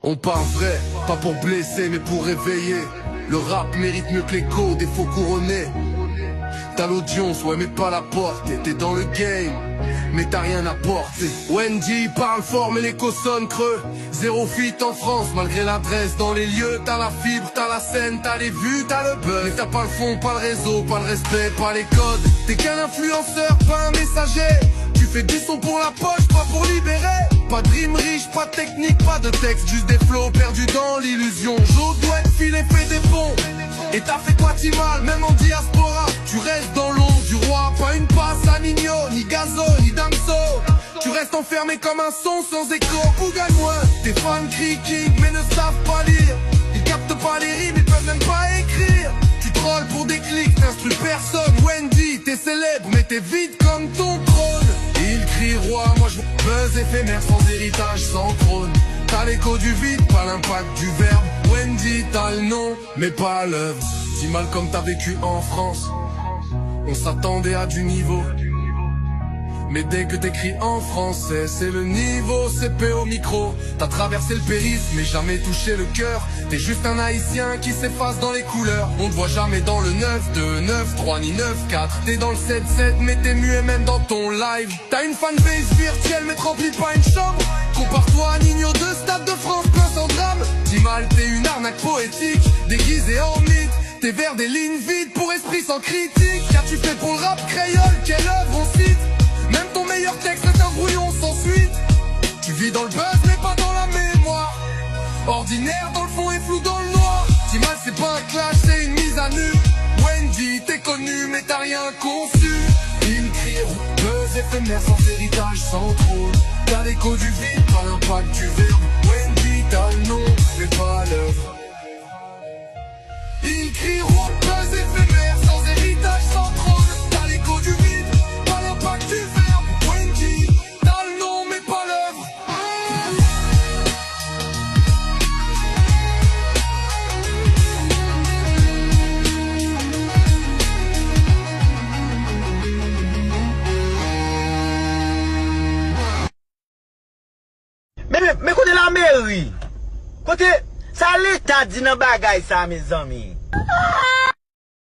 On parle vrai, pas pour blesser mais pour réveiller. Le rap mérite mieux que l'écho des faux couronnés. T'as l'audience, ouais mais pas la porte. T'es dans le game, mais t'as rien à porter. Wendy parle fort mais l'écho sonne creux. Zéro fit en France malgré l'adresse dans les lieux. T'as la fibre, t'as la scène, t'as les vues, t'as le buzz. Mais t'as pas le fond, pas le réseau, pas le respect, pas les codes. T'es qu'un influenceur, pas un messager. Tu fais du son pour la poche, pas pour libérer. Pas de rime riche, pas de technique, pas de texte, juste des flots perdus dans l'illusion. J'ose doit être filé, fait des ponts. Et t'as fait quoi mal, même en diaspora. Tu restes dans l'ombre du roi, pas une passe à Nino, ni Gazo, ni Damso. Tu restes enfermé comme un son sans écho. Bougaille-moi, tes fans crient king mais ne savent pas lire. Ils captent pas les rimes, ils peuvent même pas écrire. Tu trolls pour des clics, t'instruis personne. Wendy, t'es célèbre mais t'es vide comme ton trône. Il crie roi, moi je buzz éphémère sans héritage, sans trône. T'as l'écho du vide, pas l'impact du verbe. Wendy, t'as le nom, mais pas l'œuvre. Si mal comme t'as vécu en France, on s'attendait à du niveau. Mais dès que t'écris en français, c'est le niveau CP au micro. T'as traversé le périph', mais jamais touché le cœur. T'es juste un haïtien qui s'efface dans les couleurs. On te voit jamais dans le 9-2, 9-3 ni 9-4. T'es dans le 7-7, mais t'es muet même dans ton live. T'as une fanbase virtuelle, mais te remplis pas une chambre. Compare-toi à Nino de Stade de France, plein sans drame. Timal, t'es une arnaque poétique, déguisée en mythe. T'es vers des lignes vides pour esprit sans critique. Qu'as-tu fait pour le rap créole, quelle œuvre on cite? Même ton meilleur texte est un brouillon sans suite. Tu vis dans le buzz mais pas dans la mémoire. Ordinaire dans le fond et flou dans le noir. Timal c'est pas un clash, c'est une mise à nu. Wendy t'es connu mais t'as rien conçu. Ils crient buzz éphémère sans héritage, sans trône. T'as l'écho du vide, pas l'impact du verbe. Wendy t'as le nom mais pas l'œuvre. Ils crient buzz éphémère sans héritage, sans trône. T'as l'écho du vide, pas l'impact du verbe. Mais côté la mairie, côté ça l'État dit dans bagay ça mes amis.